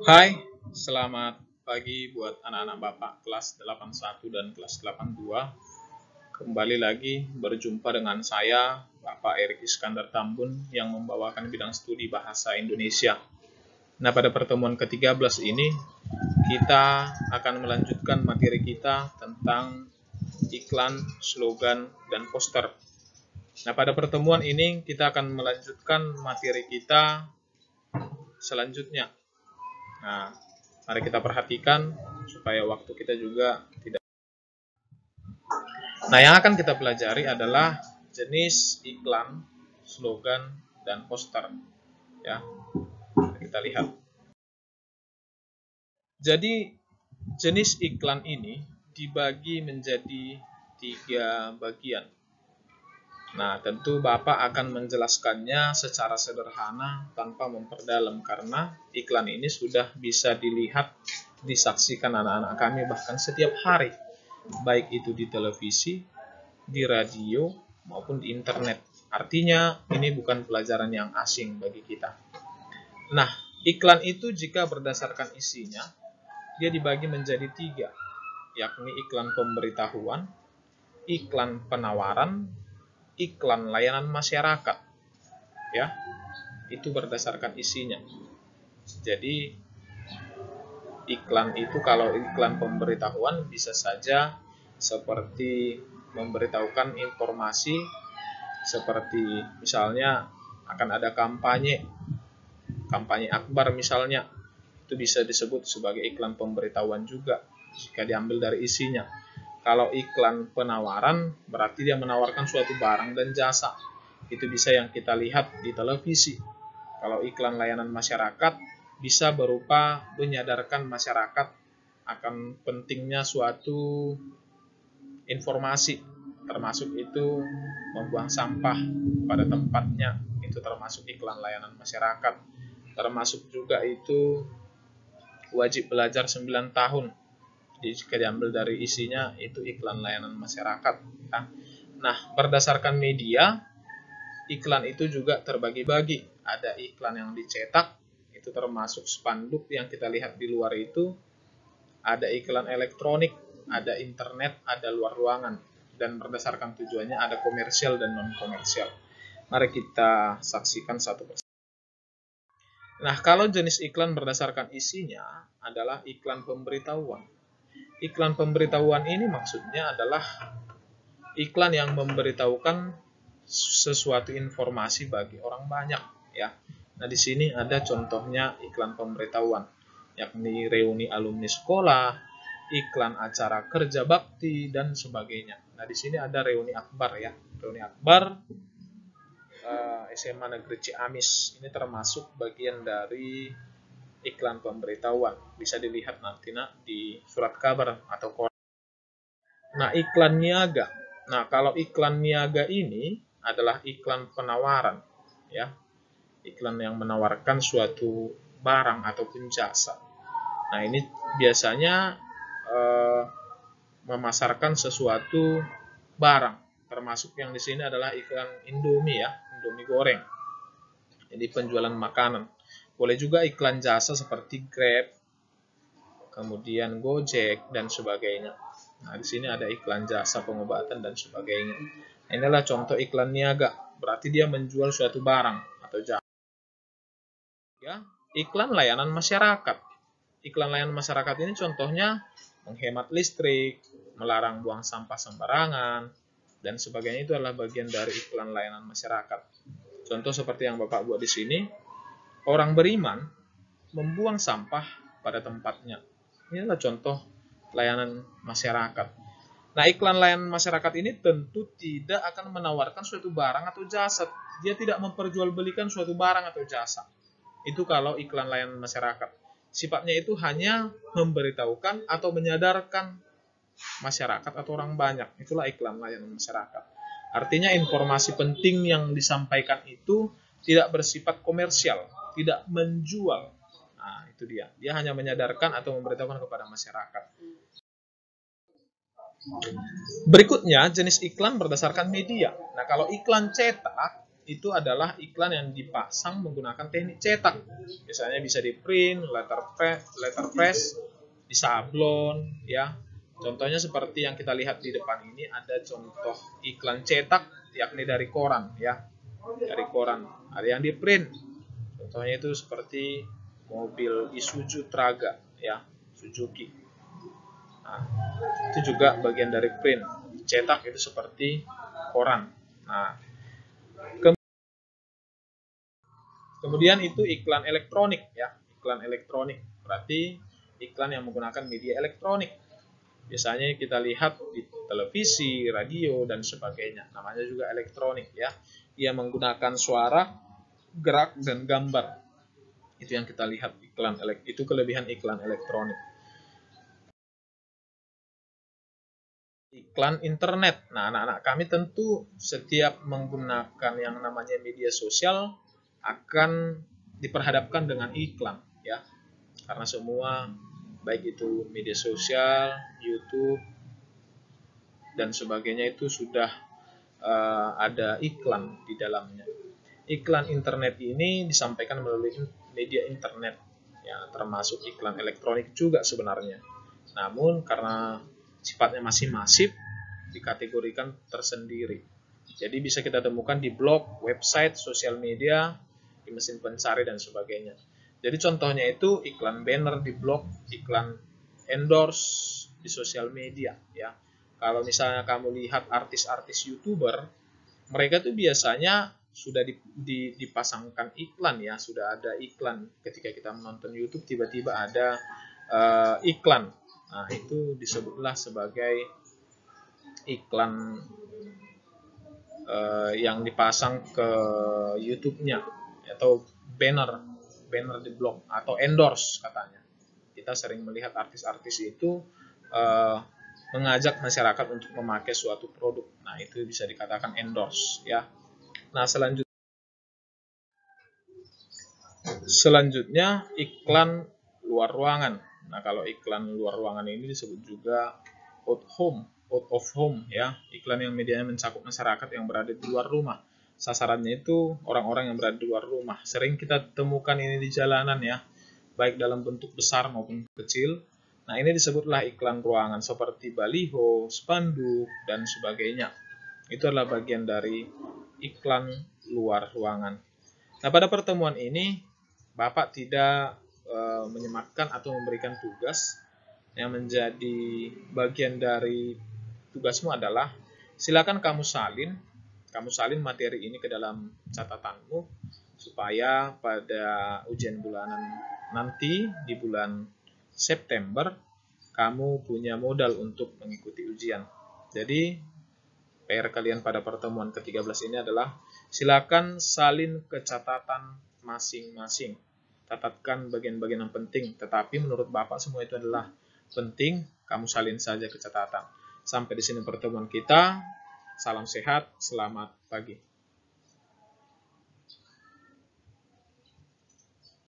Hai, selamat pagi buat anak-anak Bapak kelas 81 dan kelas 82. Kembali lagi berjumpa dengan saya, Bapak Erik Iskandar Tambun, yang membawakan bidang studi Bahasa Indonesia. Nah, pada pertemuan ke-13 ini, kita akan melanjutkan materi kita tentang iklan, slogan, dan poster. Nah, pada pertemuan ini, kita akan melanjutkan materi kita selanjutnya. Nah, mari kita perhatikan supaya waktu kita juga tidak. Nah, yang akan kita pelajari adalah jenis iklan, slogan, dan poster. Ya, kita lihat. Jadi, jenis iklan ini dibagi menjadi 3 bagian. Nah, tentu Bapak akan menjelaskannya secara sederhana tanpa memperdalam karena iklan ini sudah bisa dilihat, disaksikan anak-anak kami bahkan setiap hari, baik itu di televisi, di radio, maupun di internet. Artinya, ini bukan pelajaran yang asing bagi kita. Nah, iklan itu jika berdasarkan isinya, dia dibagi menjadi 3, yakni iklan pemberitahuan, iklan penawaran, iklan layanan masyarakat. Ya, itu berdasarkan isinya. Jadi, iklan itu kalau iklan pemberitahuan bisa saja seperti memberitahukan informasi seperti misalnya akan ada kampanye akbar misalnya, itu bisa disebut sebagai iklan pemberitahuan juga jika diambil dari isinya. Kalau iklan penawaran berarti dia menawarkan suatu barang dan jasa, itu bisa yang kita lihat di televisi. Kalau iklan layanan masyarakat bisa berupa menyadarkan masyarakat akan pentingnya suatu informasi, termasuk itu membuang sampah pada tempatnya, itu termasuk iklan layanan masyarakat. Termasuk juga itu wajib belajar 9 tahun. Jika diambil dari isinya, itu iklan layanan masyarakat. Nah, berdasarkan media, iklan itu juga terbagi-bagi. Ada iklan yang dicetak, itu termasuk spanduk yang kita lihat di luar itu. Ada iklan elektronik, ada internet, ada luar ruangan. Dan berdasarkan tujuannya ada komersial dan non-komersial. Mari kita saksikan satu persatu. Nah, kalau jenis iklan berdasarkan isinya adalah iklan pemberitahuan. Iklan pemberitahuan ini maksudnya adalah iklan yang memberitahukan sesuatu informasi bagi orang banyak, ya. Nah, di sini ada contohnya iklan pemberitahuan, yakni reuni alumni sekolah, iklan acara kerja bakti dan sebagainya. Nah, di sini ada reuni akbar, ya. Reuni akbar SMA Negeri Ciamis ini termasuk bagian dari iklan pemberitahuan. Bisa dilihat nanti di surat kabar atau koran. Nah, iklan niaga. Nah, kalau iklan niaga ini adalah iklan penawaran, ya. Iklan yang menawarkan suatu barang ataupun jasa. Nah, ini biasanya memasarkan sesuatu barang. Termasuk yang di sini adalah iklan Indomie, ya, Indomie goreng. Jadi penjualan makanan. Boleh juga iklan jasa seperti Grab, kemudian Gojek dan sebagainya. Nah, di sini ada iklan jasa pengobatan dan sebagainya. Nah, inilah contoh iklan niaga. Berarti dia menjual suatu barang atau jasa. Ya, iklan layanan masyarakat. Iklan layanan masyarakat ini contohnya menghemat listrik, melarang buang sampah sembarangan, dan sebagainya. Itu adalah bagian dari iklan layanan masyarakat. Contoh seperti yang Bapak buat di sini, orang beriman membuang sampah pada tempatnya. Inilah contoh layanan masyarakat. Nah, iklan layanan masyarakat ini tentu tidak akan menawarkan suatu barang atau jasa. Dia tidak memperjualbelikan suatu barang atau jasa. Itu kalau iklan layanan masyarakat. Sifatnya itu hanya memberitahukan atau menyadarkan masyarakat atau orang banyak. Itulah iklan layanan masyarakat. Artinya informasi penting yang disampaikan itu tidak bersifat komersial, tidak menjual. Nah, itu dia. Dia hanya menyadarkan atau memberitahukan kepada masyarakat. Berikutnya, jenis iklan berdasarkan media. Nah, kalau iklan cetak, itu adalah iklan yang dipasang menggunakan teknik cetak. Biasanya bisa di print, letterpress, di sablon, ya. Contohnya seperti yang kita lihat di depan ini ada contoh iklan cetak, yakni dari koran, ya. Dari koran. Ada yang di print. Contohnya itu seperti mobil Isuzu Traga, ya, Suzuki. Nah, itu juga bagian dari print. Cetak itu seperti koran. Nah, kemudian itu iklan elektronik, ya. Iklan elektronik berarti iklan yang menggunakan media elektronik. Biasanya kita lihat di televisi, radio, dan sebagainya. Namanya juga elektronik, ya. Ia menggunakan suara, gerak, dan gambar. Itu yang kita lihat iklan itu kelebihan iklan elektronik. Iklan internet. Nah, anak-anak kami tentu setiap menggunakan yang namanya media sosial akan diperhadapkan dengan iklan, ya. Karena semua baik itu media sosial, YouTube dan sebagainya itu sudah ada iklan di dalamnya. Iklan internet ini disampaikan melalui media internet, ya, termasuk iklan elektronik juga sebenarnya. Namun karena sifatnya masih masif, dikategorikan tersendiri. Jadi bisa kita temukan di blog, website, sosial media, di mesin pencari, dan sebagainya. Jadi contohnya itu iklan banner di blog, iklan endorse di sosial media, ya. Kalau misalnya kamu lihat artis-artis YouTuber, mereka tuh biasanya sudah dipasangkan iklan, ya, sudah ada iklan. Ketika kita menonton YouTube tiba-tiba ada iklan. Nah, itu disebutlah sebagai iklan yang dipasang ke YouTube-nya atau banner di blog atau endorse katanya. Kita sering melihat artis-artis itu mengajak masyarakat untuk memakai suatu produk. Nah, itu bisa dikatakan endorse, ya. Nah, selanjutnya iklan luar ruangan. Nah, kalau iklan luar ruangan ini disebut juga out of home, ya. Iklan yang medianya mencakup masyarakat yang berada di luar rumah. Sasarannya itu orang-orang yang berada di luar rumah. Sering kita temukan ini di jalanan, ya, baik dalam bentuk besar maupun kecil. Nah, ini disebutlah iklan ruangan seperti baliho, spanduk, dan sebagainya. Itu adalah bagian dari iklan luar ruangan. Nah, pada pertemuan ini Bapak tidak menyematkan atau memberikan tugas. Yang menjadi bagian dari tugasmu adalah silakan kamu salin materi ini ke dalam catatanmu supaya pada ujian bulanan nanti di bulan September kamu punya modal untuk mengikuti ujian. Jadi PR kalian pada pertemuan ke-13 ini adalah silakan salin ke catatan masing-masing. Catatkan bagian-bagian yang penting, tetapi menurut Bapak semua itu adalah penting, kamu salin saja ke catatan. Sampai di sini pertemuan kita. Salam sehat, selamat pagi.